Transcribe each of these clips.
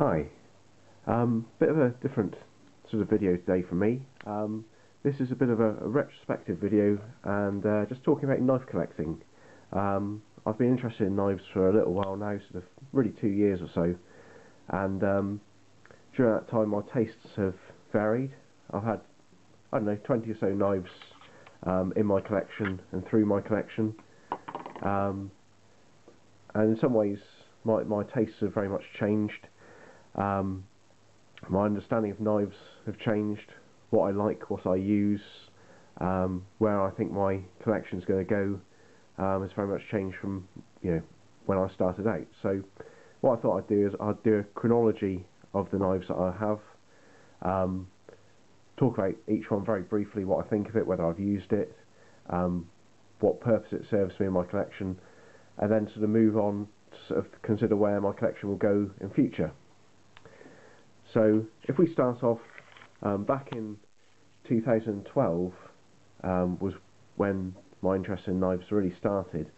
Hi, bit of a different sort of video today from me. This is a bit of a retrospective video and just talking about knife collecting. I've been interested in knives for a little while now, sort of really 2 years or so, and during that time my tastes have varied. I've had, I don't know, 20 or so knives in my collection and through my collection, and in some ways my tastes have very much changed. My understanding of knives have changed, what I like, what I use, where I think my collection is going to go has very much changed from when I started out. So what I thought I'd do is I'd do a chronology of the knives that I have, talk about each one very briefly, what I think of it, whether I've used it, what purpose it serves me in my collection, and then sort of move on to sort of consider where my collection will go in future. So if we start off, back in 2012 was when my interest in knives really started.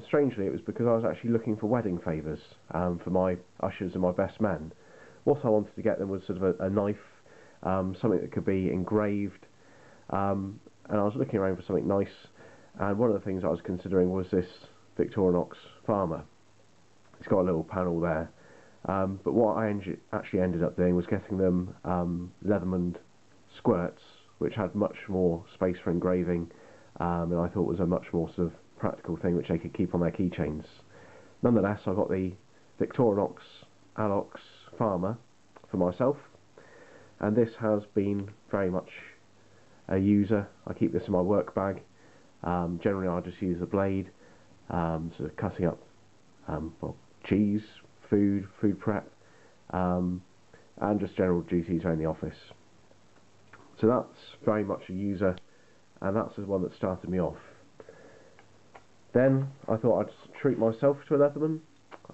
Strangely, it was because I was actually looking for wedding favours for my ushers and my best men. What I wanted to get them was sort of a knife, something that could be engraved, and I was looking around for something nice, and one of the things I was considering was this Victorinox Farmer. It's got a little panel there. But what I actually ended up doing was getting them Leatherman squirts, which had much more space for engraving, and I thought was a much more sort of practical thing which they could keep on their keychains. Nonetheless, I got the Victorinox Alox Farmer for myself, and this has been very much a user. I keep this in my work bag. Generally I just use the blade, sort of cutting up well, cheese, food prep, and just general duties around the office. So that's very much a user, and that's the one that started me off. Then I thought I'd treat myself to a Leatherman.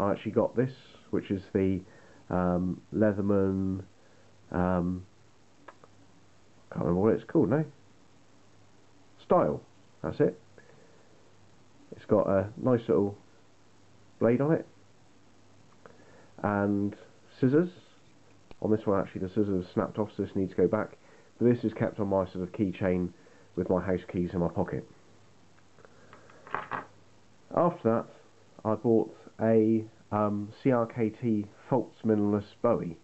I actually got this, which is the Leatherman, can't remember what it's called now, Style, that's it. It's got a nice little blade on it, and scissors. On this one actually the scissors snapped off, so this needs to go back, but this is kept on my sort of keychain with my house keys in my pocket. After that I bought a CRKT Folts Minimalist Bowie,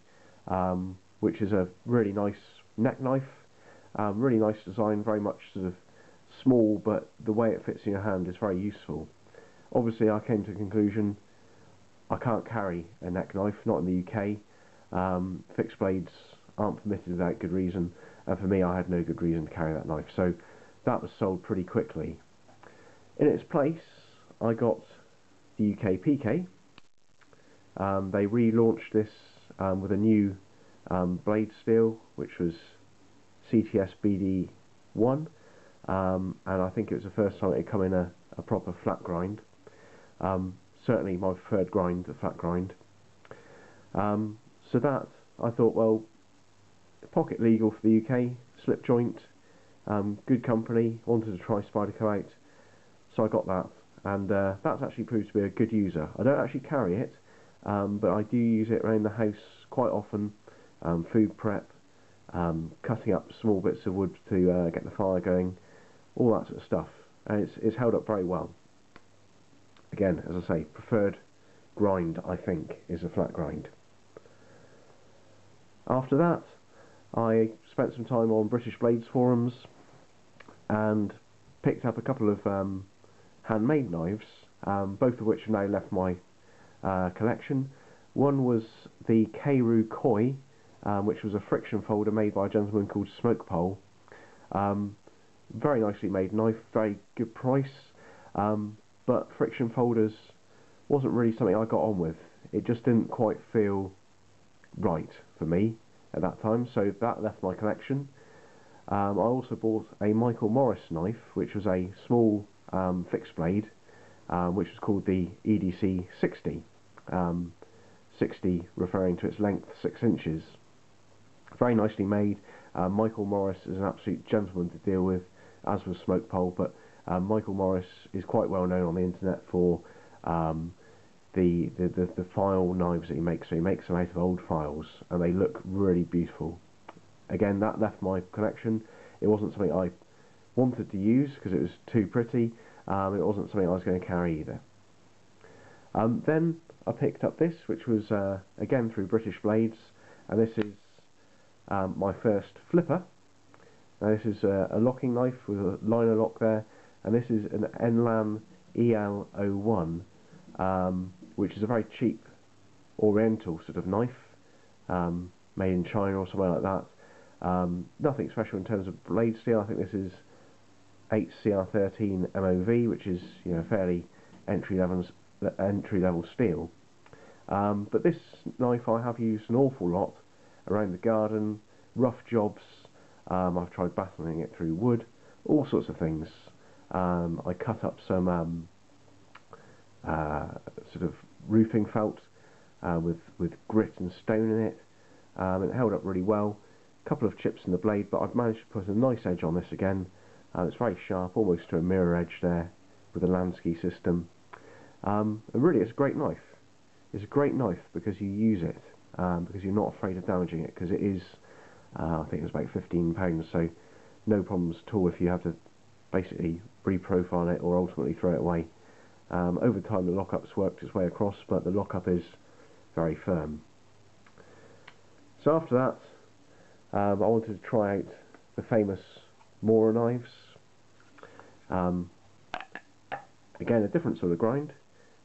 which is a really nice neck knife, really nice design, very much sort of small, but the way it fits in your hand is very useful. Obviously I came to the conclusion I can't carry a neck knife, not in the UK. Fixed blades aren't permitted without good reason, and for me I had no good reason to carry that knife, so that was sold pretty quickly. In its place I got the UKPK. They relaunched this with a new blade steel, which was CTS BD1, and I think it was the first time it had come in a proper flat grind. Certainly my preferred grind, the flat grind. So that, I thought, well, pocket legal for the UK, slip joint, good company, wanted to try Spyderco out, so I got that, and that's actually proved to be a good user. I don't actually carry it, but I do use it around the house quite often, food prep, cutting up small bits of wood to get the fire going, all that sort of stuff, and it's held up very well. Again, as I say, preferred grind I think is a flat grind. After that I spent some time on British Blades forums and picked up a couple of handmade knives, both of which have now left my collection. One was the Khoi, which was a friction folder made by a gentleman called Smokepole. Very nicely made knife, very good price, but friction folders wasn't really something I got on with. It just didn't quite feel right for me at that time, so that left my collection. I also bought a Mora Robust knife, which was a small fixed blade, which was called the EDC 60, 60 referring to its length 6 inches. Very nicely made. Mora Robust is an absolute gentleman to deal with, as was Smokepole, but Mora Robust is quite well known on the internet for the file knives that he makes. So he makes them out of old files, and they look really beautiful. Again, that left my collection. It wasn't something I wanted to use because it was too pretty. It wasn't something I was going to carry either. Then I picked up this, which was again through British Blades, and this is my first flipper. Now this is a locking knife with a liner lock there, and this is an Enlan EL-01, which is a very cheap oriental sort of knife, made in China or somewhere like that. Nothing special in terms of blade steel. I think this is 8CR13 MOV, which is, you know, fairly entry level steel. But this knife I have used an awful lot around the garden, rough jobs. I've tried battling it through wood, all sorts of things. I cut up some sort of roofing felt with grit and stone in it. It held up really well. A couple of chips in the blade, but I've managed to put a nice edge on this again. It's very sharp, almost to a mirror edge there, with a Lanksy system. And really, it's a great knife. It's a great knife because you use it, because you're not afraid of damaging it, because it is, I think it's about £15, so no problems at all if you have to basically reprofile it or ultimately throw it away. Over time the lockup's worked its way across, but the lockup is very firm. So after that, I wanted to try out the famous Mora knives. Again, a different sort of grind.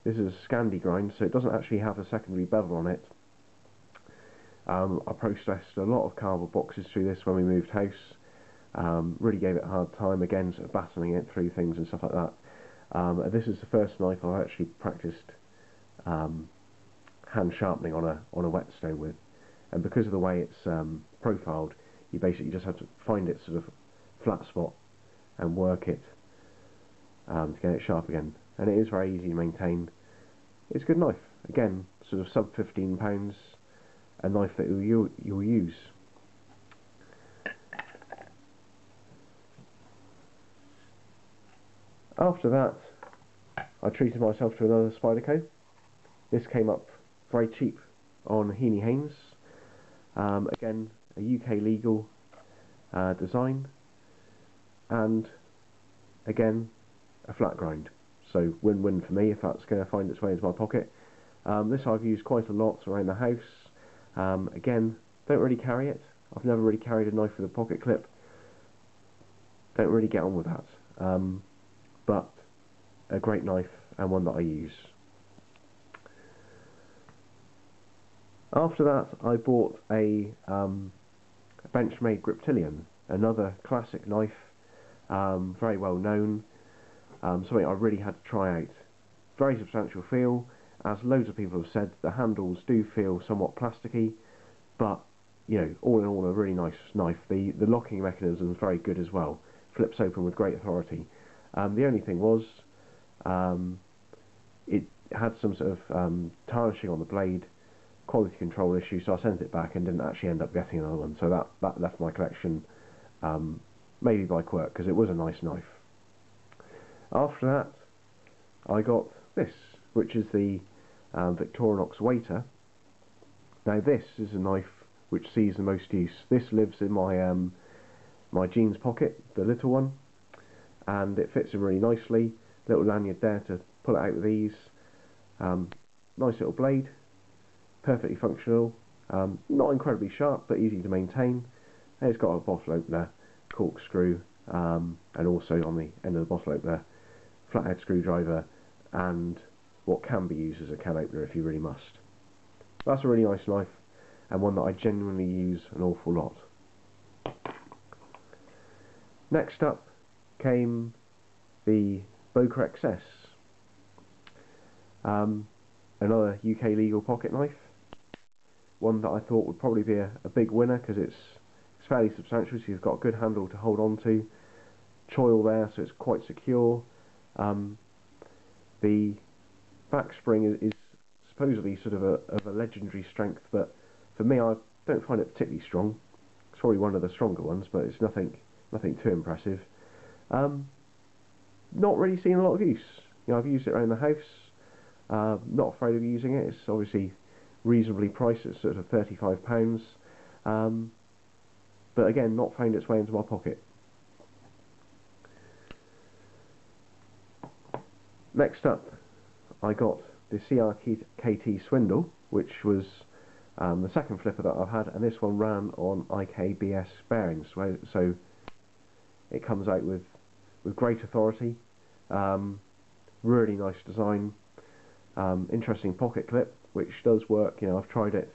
This is a Scandi grind, so it doesn't actually have a secondary bevel on it. I processed a lot of cardboard boxes through this when we moved house. Really gave it a hard time, again, sort of battling it through things and stuff like that. This is the first knife I've actually practiced hand sharpening on a whetstone with, and because of the way it's profiled, you basically just have to find it sort of flat spot and work it to get it sharp again. And it is very easy to maintain. It's a good knife. Again, sort of sub £15, a knife that you'll use. After that, I treated myself to another Spyderco. This came up very cheap on Heaney Haynes. Again, a UK legal design, and again, a flat grind. So win-win for me if that's going to find its way into my pocket. This I've used quite a lot around the house. Again, don't really carry it. I've never really carried a knife with a pocket clip. Don't really get on with that. But a great knife and one that I use. After that, I bought a Benchmade Griptilian, another classic knife, very well known, something I really had to try out. Very substantial feel, as loads of people have said. The handles do feel somewhat plasticky, but you know, all in all, a really nice knife. The locking mechanism is very good as well. Flips open with great authority. The only thing was, it had some sort of tarnishing on the blade, quality control issue, so I sent it back and didn't actually end up getting another one. So that left my collection, maybe by quirk, because it was a nice knife. After that, I got this, which is the Victorinox Waiter. Now this is a knife which sees the most use. This lives in my my jeans pocket, the little one, and it fits in really nicely. Little lanyard there to pull it out with ease. Nice little blade, perfectly functional, not incredibly sharp but easy to maintain. And it's got a bottle opener, corkscrew, and also on the end of the bottle opener, flathead screwdriver, and what can be used as a can opener if you really must. That's a really nice knife, and one that I genuinely use an awful lot. Next up came the Boker XS, another UK legal pocket knife, one that I thought would probably be a big winner because it's fairly substantial, so you've got a good handle to hold on to, choil there so it's quite secure. The back spring is supposedly sort of a legendary strength, but for me I don't find it particularly strong. It's probably one of the stronger ones, but it's nothing too impressive. Not really seen a lot of use. You know, I've used it around the house. Not afraid of using it. It's obviously reasonably priced. It's sort of £35. But again, not found its way into my pocket. Next up, I got the CRKT Swindle, which was the second flipper that I've had, and this one ran on IKBS bearings, so it comes out with great authority. Really nice design, interesting pocket clip, which does work. You know, I've tried it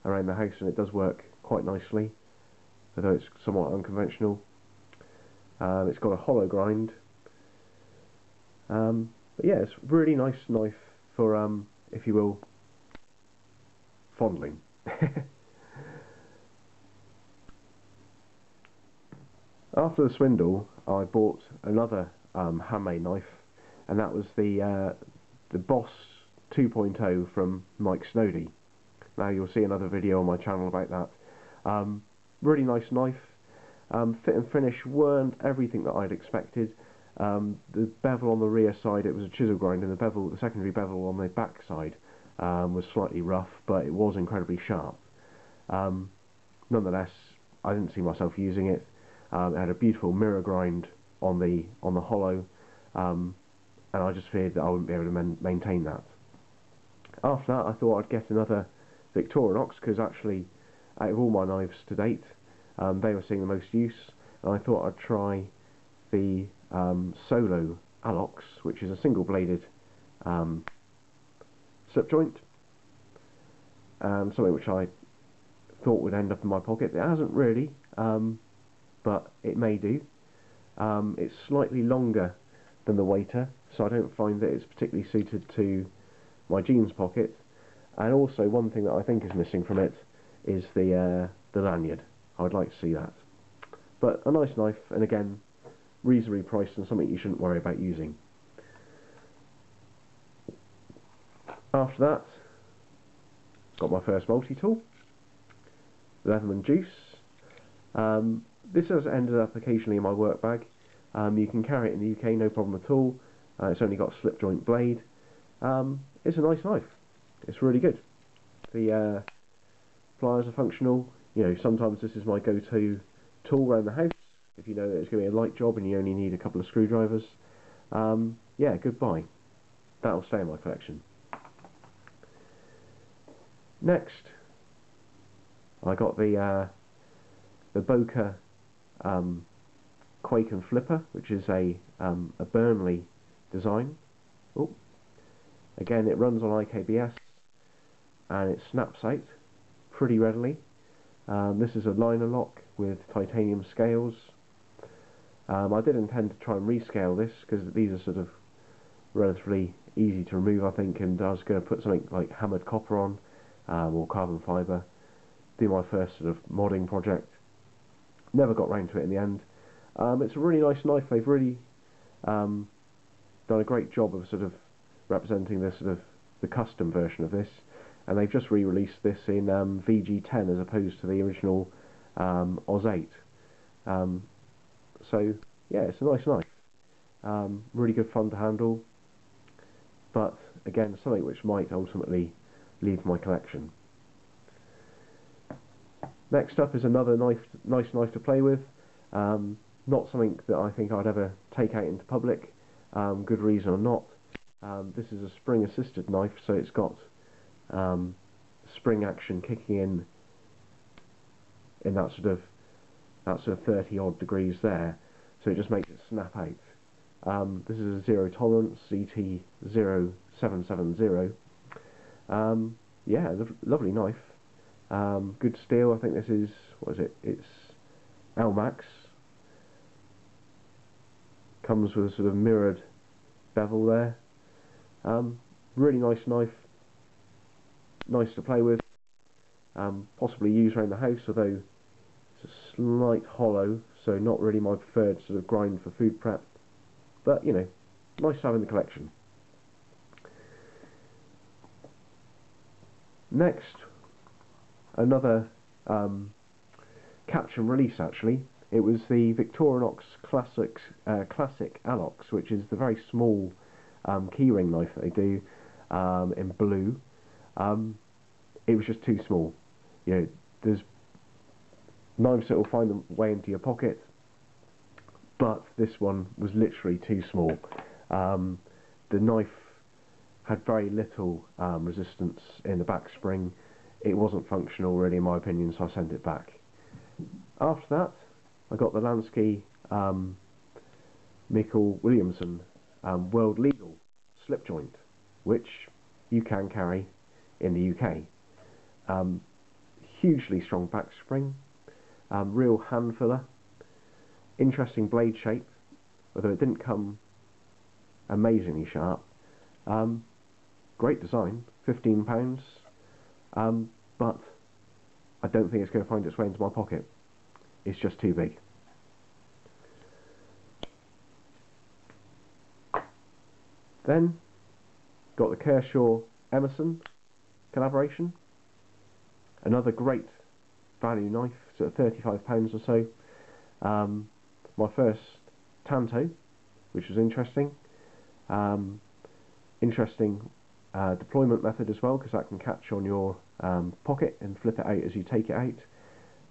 around the house and it does work quite nicely, although it's somewhat unconventional. It's got a hollow grind. But yeah, it's a really nice knife for, if you will, fondling. After the Swindle, I bought another handmade knife, and that was the Boss 2.0 from Mike Snody. Now you'll see another video on my channel about that. Really nice knife. Fit and finish weren't everything that I'd expected. The bevel on the rear side, it was a chisel grind, and the secondary bevel on the back side was slightly rough, but it was incredibly sharp. Nonetheless, I didn't see myself using it. It had a beautiful mirror grind on the hollow, and I just feared that I wouldn't be able to maintain that. After that, I thought I'd get another Victorinox, because actually, out of all my knives to date, they were seeing the most use, and I thought I'd try the Solo Alox, which is a single-bladed slip joint, something which I thought would end up in my pocket. It hasn't really, but it may do. It's slightly longer than the Waiter, so I don't find that it's particularly suited to my jeans pocket. And also, one thing that I think is missing from it is the lanyard. I would like to see that. But a nice knife, and again, reasonably priced and something you shouldn't worry about using. After that, got my first multi-tool, Leatherman Juice. This has ended up occasionally in my work bag. You can carry it in the UK, no problem at all. It's only got a slip joint blade. It's a nice knife. It's really good. The pliers are functional. You know, sometimes this is my go-to tool around the house, if you know that it's going to be a light job and you only need a couple of screwdrivers. Yeah, good buy. That'll stay in my collection. Next, I got the Boker Kwaiken flipper, which is a Burnley design. Oh, again, it runs on IKBS and it snaps out pretty readily. This is a liner lock with titanium scales. I did intend to try and rescale this, because these are sort of relatively easy to remove, I think, and I was going to put something like hammered copper on, or carbon fibre, do my first sort of modding project. Never got round to it in the end. It's a really nice knife. They've really done a great job of sort of representing the custom version of this, and they've just re-released this in VG10 as opposed to the original Oz 8. So yeah, it's a nice knife. Really good fun to handle, but again, something which might ultimately leave my collection. Next up is another nice knife to play with. Not something that I think I'd ever take out into public, good reason or not. This is a spring assisted knife, so it's got spring action kicking in that sort of 30 odd degrees there, so it just makes it snap out. This is a zero tolerance CT0770. Yeah, lovely knife. Good steel. I think this is, what is it? It's Elmax. Comes with a sort of mirrored bevel there. Really nice knife. Nice to play with. Possibly use around the house, although it's a slight hollow, so not really my preferred sort of grind for food prep. But, you know, nice to have in the collection. Next, another catch and release actually. It was the Victorinox Classic Alox, which is the very small keyring knife that they do. in blue. It was just too small. You know, there's knives that will find their way into your pocket, but this one was literally too small. The knife had very little resistance in the back spring. It wasn't functional really in my opinion, so I sent it back. After that I got the Lanksy Mikkel Willumsen world legal slip joint, which you can carry in the UK. Hugely strong back spring, real hand filler, interesting blade shape, although it didn't come amazingly sharp. Great design, £15, but I don't think it's going to find its way into my pocket. It's just too big. Then got the Kershaw Emerson collaboration, another great value knife, sort of £35 or so. My first Tanto, which was interesting. Interesting deployment method as well, because that can catch on your pocket and flip it out as you take it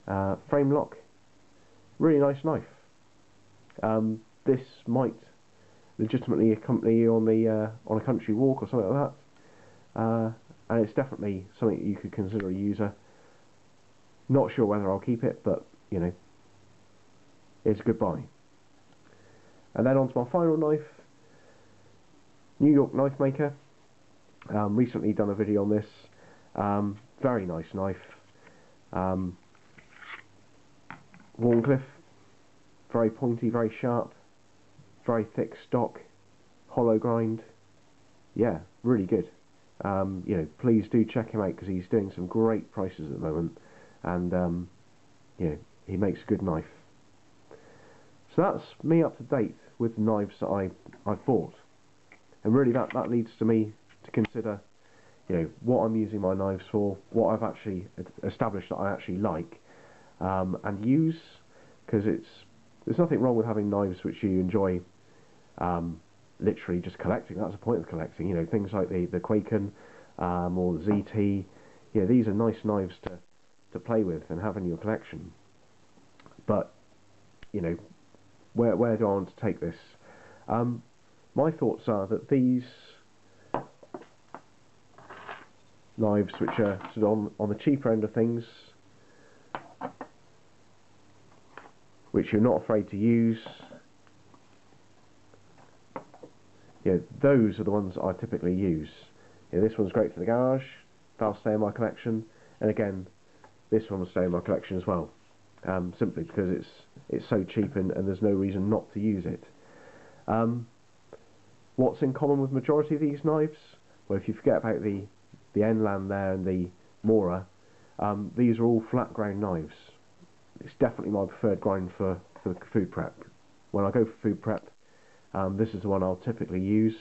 out. Frame lock, really nice knife. This might legitimately accompany you on a country walk or something like that, and it's definitely something that you could consider a user. Not sure whether I'll keep it, but you know, it's a good buy. And then on to my final knife, New York knife maker. Recently done a video on this. Very nice knife. Warncliffe, very pointy, very sharp, very thick stock, hollow grind. Yeah, really good. You know, please do check him out because he's doing some great prices at the moment, and you know, he makes a good knife. So that's me up to date with the knives that I've bought, and really that leads to me to consider, you know, what I'm using my knives for, what I've actually established that I actually like and use, because there's nothing wrong with having knives which you enjoy literally just collecting. That's the point of collecting, you know, things like the Kwaiken or the ZT. You know, these are nice knives to play with and have in your collection. But you know, where do I want to take this? My thoughts are that these knives, which are sort of on the cheaper end of things, which you're not afraid to use, yeah, those are the ones I typically use. Yeah, this one's great for the garage, that'll stay in my collection, and again, this one will stay in my collection as well, simply because it's so cheap and there's no reason not to use it. What's in common with majority of these knives? Well, if you forget about the Enlan there and the Mora, these are all flat ground knives. It's definitely my preferred grind for food prep. When I go for food prep, this is the one I'll typically use,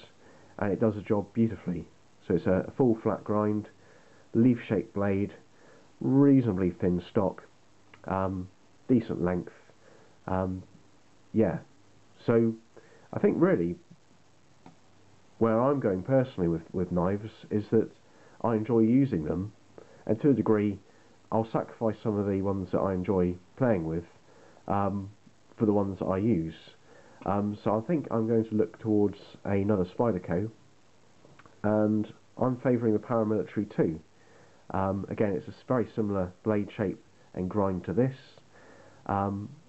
and it does the job beautifully. So it's a full flat grind, leaf shaped blade, reasonably thin stock, decent length. Yeah, so I think really where I'm going personally with knives is that I enjoy using them, and to a degree I'll sacrifice some of the ones that I enjoy playing with for the ones that I use. So I think I'm going to look towards another Spyderco, and I'm favouring the Paramilitary 2. Again, it's a very similar blade shape and grind to this.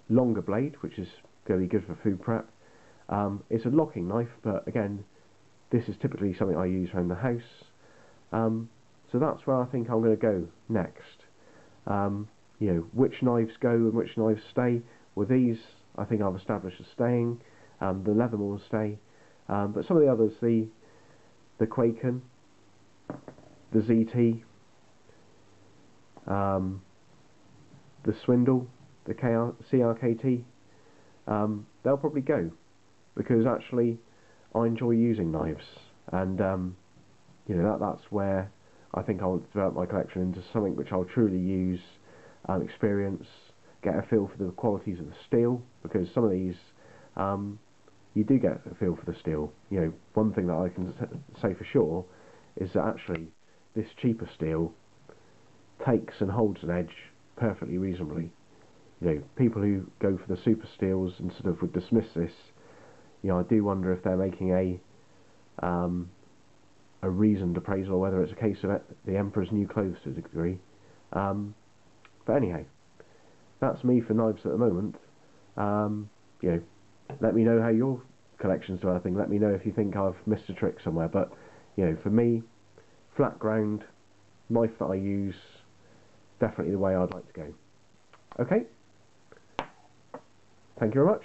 Longer blade, which is going to be good for food prep. It's a locking knife, but again, this is typically something I use around the house. So that's where I think I'm going to go next. You know, which knives go and which knives stay. With these, I think I've established as staying. The Leatherman will stay, but some of the others, the Kwaiken, the ZT, the Swindle, the CRKT, they'll probably go, because actually I enjoy using knives, and you know, that's where I think I'll develop my collection into something which I'll truly use, experience, get a feel for the qualities of the steel, because some of these you do get a feel for the steel. You know, one thing that I can say for sure is that actually this cheaper steel takes and holds an edge perfectly reasonably. You know, people who go for the super steels and sort of would dismiss this, you know, I do wonder if they're making a reasoned appraisal, whether it's a case of the Emperor's new clothes to a degree. But anyhow, that's me for knives at the moment. You know, let me know how your collection's developing. Let me know if you think I've missed a trick somewhere. But you know, for me, flat ground knife that I use, definitely the way I'd like to go. Okay. Thank you very much.